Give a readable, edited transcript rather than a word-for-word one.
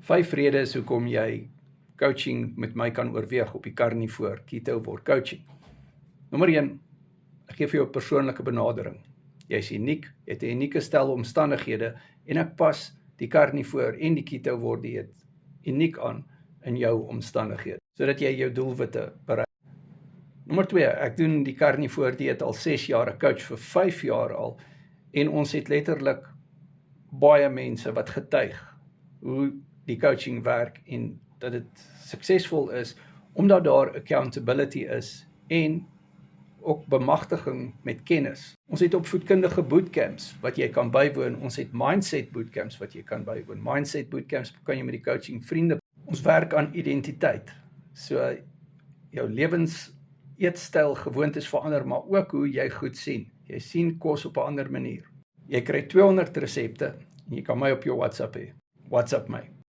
5 redes hoekom jy coaching met my kan oorweeg op die Carnivore Keto Coaching. Nommer 1, ek gee vir jou 'n persoonlike benadering. Jy is uniek, jy het 'n unieke stel omstandighede en ek pas die Carnivore en die Keto dieet uniek aan in jou omstandighede, sodat jy jou doelwitte bereik. Nommer 2, ek doen die Carnivore dieet al 6 jaar, ek coach vir 5 jaar al, en ons het letterlik baie mense wat getuig hoe die coaching werk en dat dit suksesvol is, omdat daar accountability is en ook bemagtiging met kennis. Ons het opvoedkundige bootcamps wat jy kan bywoon, ons het mindset bootcamps wat jy kan bywoon. Mindset bootcamps kan jy met die coaching vriende. Ons werk aan identiteit, so jou lewens, eetstyl, gewoontes verander, maar ook hoe jy goed sien. Jy sien kos op 'n ander manier. Jy kry 200 resepte en jy kan my op jou WhatsApp hê. WhatsApp my.